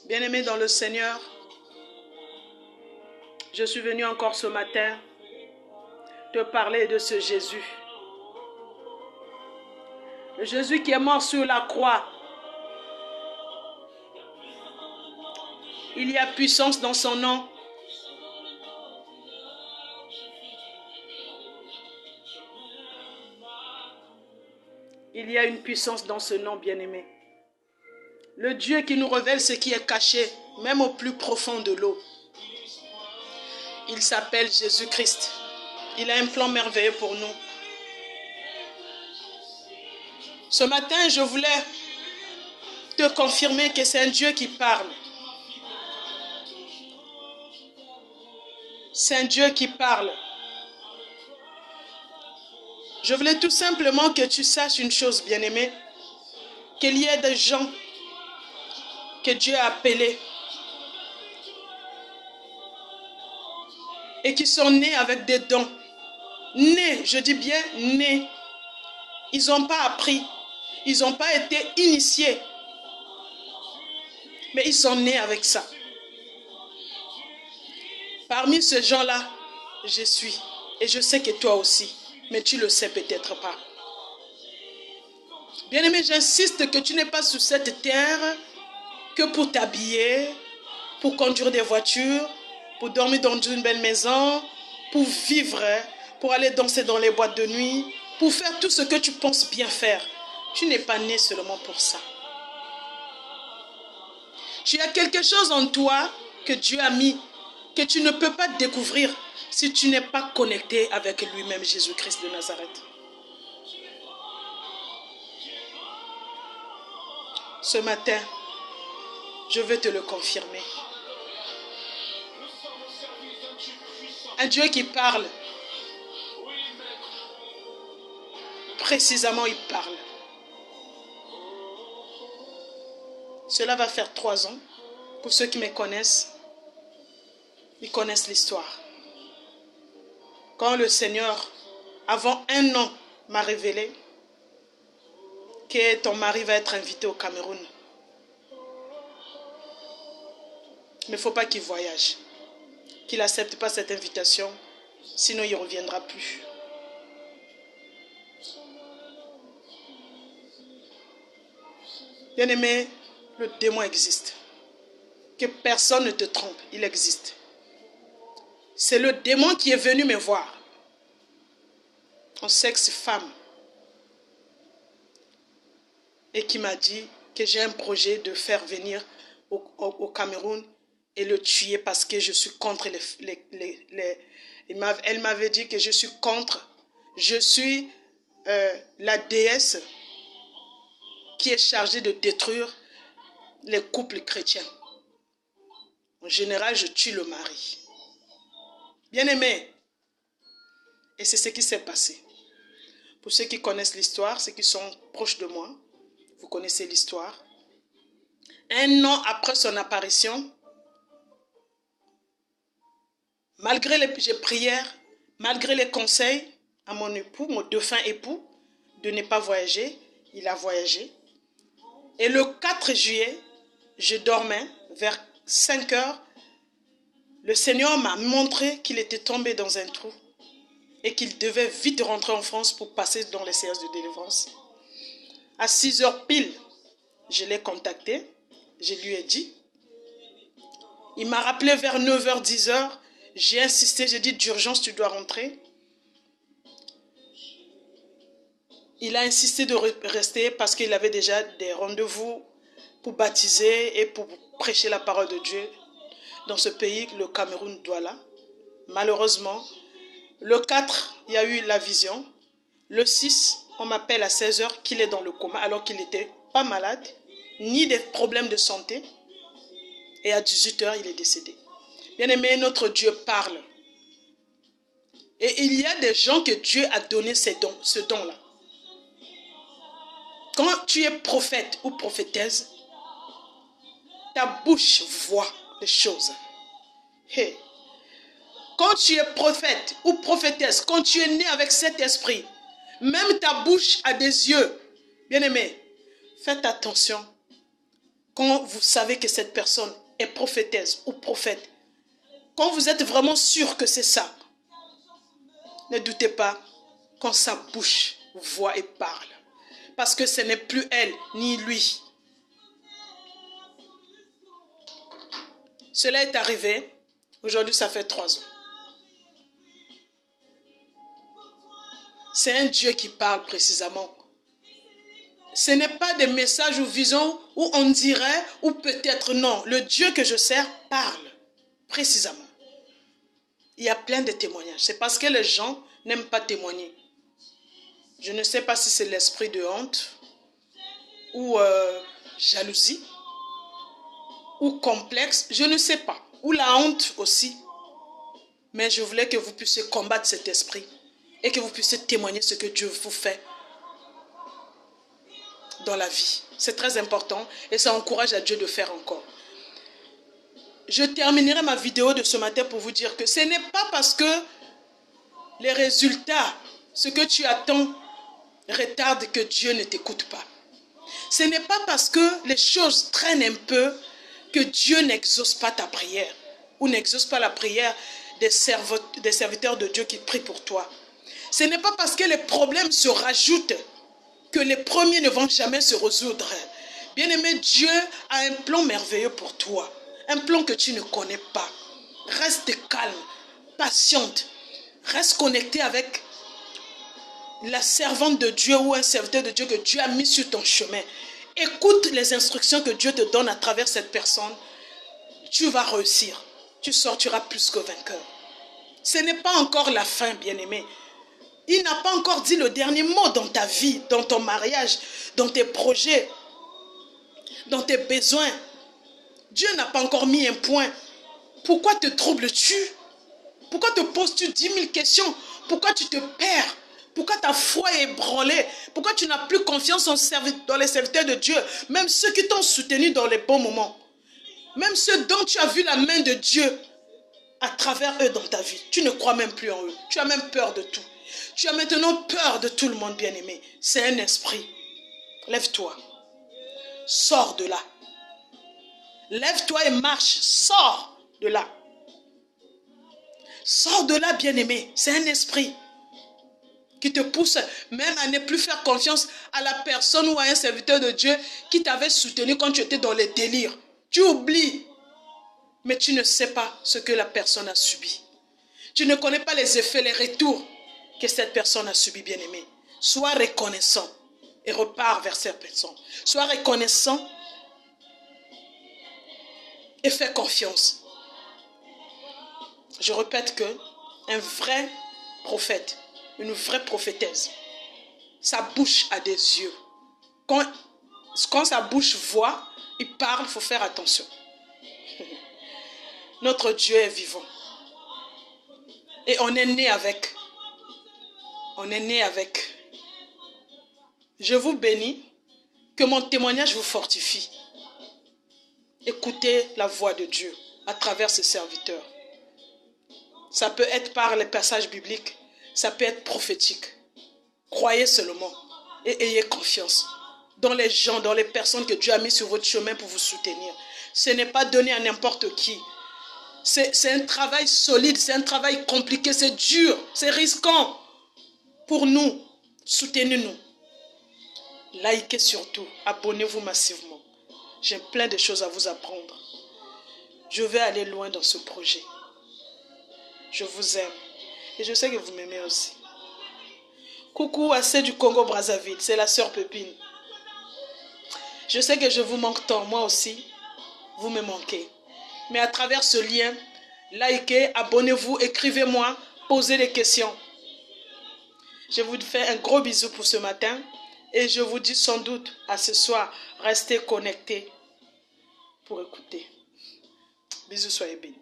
Bien-aimés dans le Seigneur, je suis venu encore ce matin te parler de ce Jésus. Le Jésus qui est mort sur la croix. Il y a puissance dans son nom. Il y a une puissance dans ce nom, bien-aimé. Le Dieu qui nous révèle ce qui est caché, même au plus profond de l'eau. Il s'appelle Jésus-Christ. Il a un plan merveilleux pour nous. Ce matin, je voulais te confirmer que c'est un Dieu qui parle. C'est un Dieu qui parle. Je voulais tout simplement que tu saches une chose, bien-aimé, qu'il y ait des gens que Dieu a appelés et qui sont nés avec des dons. Nés, je dis bien nés. Ils n'ont pas appris, ils n'ont pas été initiés, mais ils sont nés avec ça. Parmi ces gens-là, je suis, et je sais que toi aussi, mais tu le sais peut-être pas. Bien-aimé, j'insiste que tu n'es pas sur cette terre que pour t'habiller, pour conduire des voitures, pour dormir dans une belle maison, pour vivre, pour aller danser dans les boîtes de nuit, pour faire tout ce que tu penses bien faire. Tu n'es pas né seulement pour ça. Tu as quelque chose en toi que Dieu a mis, que tu ne peux pas découvrir si tu n'es pas connecté avec lui-même, Jésus-Christ de Nazareth. Ce matin, je veux te le confirmer. Un Dieu qui parle. Précisément, il parle. Cela va faire 3 ans. Pour ceux qui me connaissent, ils connaissent l'histoire. Quand le Seigneur, avant 1 an, m'a révélé que ton mari va être invité au Cameroun. Mais il ne faut pas qu'il voyage, qu'il n'accepte pas cette invitation, sinon il ne reviendra plus. Bien-aimé, le démon existe. Que personne ne te trompe, il existe. C'est le démon qui est venu me voir, en sexe femme, et qui m'a dit que j'ai un projet de faire venir au Cameroun et le tuer parce que je suis contre elle m'avait dit que je suis contre. Je suis la déesse qui est chargée de détruire les couples chrétiens. En général, je tue le mari. Bien-aimé, et c'est ce qui s'est passé. Pour ceux qui connaissent l'histoire, ceux qui sont proches de moi, vous connaissez l'histoire. 1 an après son apparition, malgré les prières, malgré les conseils à mon époux, mon défunt époux, de ne pas voyager, il a voyagé. Et le 4 juillet, je dormais vers 5 heures. Le Seigneur m'a montré qu'il était tombé dans un trou et qu'il devait vite rentrer en France pour passer dans les séances de délivrance. À 6 heures pile, je l'ai contacté, je lui ai dit. Il m'a rappelé vers 9 heures, 10 heures. J'ai insisté, j'ai dit d'urgence, tu dois rentrer. Il a insisté de rester parce qu'il avait déjà des rendez-vous pour baptiser et pour prêcher la parole de Dieu dans ce pays, le Cameroun, Douala. Malheureusement, le 4, il y a eu la vision. Le 6, on m'appelle à 16 heures qu'il est dans le coma alors qu'il n'était pas malade, ni des problèmes de santé. Et à 18 heures, il est décédé. Bien-aimé, notre Dieu parle. Et il y a des gens que Dieu a donné ce don-là. Quand tu es prophète ou prophétesse, ta bouche voit les choses. Hey. Quand tu es prophète ou prophétesse, quand tu es né avec cet esprit, même ta bouche a des yeux. Bien-aimé, faites attention quand vous savez que cette personne est prophétesse ou prophète, quand vous êtes vraiment sûr que c'est ça, ne doutez pas quand sa bouche voit et parle. Parce que ce n'est plus elle ni lui. Cela est arrivé. Aujourd'hui, ça fait 3 ans. C'est un Dieu qui parle précisément. Ce n'est pas des messages ou visions où on dirait ou peut-être non. Le Dieu que je sers parle précisément. Il y a plein de témoignages. C'est parce que les gens n'aiment pas témoigner. Je ne sais pas si c'est l'esprit de honte ou jalousie ou complexe. Je ne sais pas. Ou la honte aussi. Mais je voulais que vous puissiez combattre cet esprit et que vous puissiez témoigner ce que Dieu vous fait dans la vie. C'est très important et ça encourage à Dieu de faire encore. Je terminerai ma vidéo de ce matin pour vous dire que ce n'est pas parce que les résultats, ce que tu attends, retardent que Dieu ne t'écoute pas. Ce n'est pas parce que les choses traînent un peu que Dieu n'exauce pas ta prière ou n'exauce pas la prière des serviteurs de Dieu qui prient pour toi. Ce n'est pas parce que les problèmes se rajoutent que les premiers ne vont jamais se résoudre. Bien-aimé, Dieu a un plan merveilleux pour toi. Un plan que tu ne connais pas. Reste calme, patiente. Reste connecté avec la servante de Dieu ou un serviteur de Dieu que Dieu a mis sur ton chemin. Écoute les instructions que Dieu te donne à travers cette personne. Tu vas réussir. Tu sortiras plus que vainqueur. Ce n'est pas encore la fin, bien-aimé. Il n'a pas encore dit le dernier mot dans ta vie, dans ton mariage, dans tes projets, dans tes besoins. Dieu n'a pas encore mis un point. Pourquoi te troubles-tu? Pourquoi te poses-tu 10 000 questions? Pourquoi tu te perds? Pourquoi ta foi est ébranlée? Pourquoi tu n'as plus confiance dans les serviteurs de Dieu? Même ceux qui t'ont soutenu dans les bons moments. Même ceux dont tu as vu la main de Dieu à travers eux dans ta vie. Tu ne crois même plus en eux. Tu as même peur de tout. Tu as maintenant peur de tout le monde, bien-aimé. C'est un esprit. Lève-toi. Sors de là. Lève-toi et marche. Sors de là. Sors de là, bien-aimé. C'est un esprit qui te pousse même à ne plus faire confiance à la personne ou à un serviteur de Dieu qui t'avait soutenu quand tu étais dans les délires. Tu oublies. Mais tu ne sais pas ce que la personne a subi. Tu ne connais pas les effets, les retours que cette personne a subi, bien-aimé. Sois reconnaissant et repars vers cette personne. Sois reconnaissant et fais confiance. Je répète que un vrai prophète, une vraie prophétesse, sa bouche a des yeux. Quand sa bouche voit, il parle, il faut faire attention. Notre Dieu est vivant. Et on est né avec. On est né avec. Je vous bénis. Que mon témoignage vous fortifie. Écoutez la voix de Dieu à travers ses serviteurs. Ça peut être par les passages bibliques. Ça peut être prophétique. Croyez seulement. Et ayez confiance dans les gens, dans les personnes que Dieu a mis sur votre chemin pour vous soutenir. Ce n'est pas donné à n'importe qui. C'est un travail solide, c'est un travail compliqué, c'est dur, c'est risquant. Pour nous, soutenez-nous. Likez surtout, abonnez-vous massivement. J'ai plein de choses à vous apprendre. Je vais aller loin dans ce projet. Je vous aime. Et je sais que vous m'aimez aussi. Coucou à ceux du Congo-Brazzaville, c'est la sœur Pépine. Je sais que je vous manque tant, moi aussi, vous me manquez. Mais à travers ce lien, likez, abonnez-vous, écrivez-moi, posez des questions. Je vous fais un gros bisou pour ce matin et je vous dis sans doute à ce soir, restez connectés pour écouter. Bisous, soyez bénis.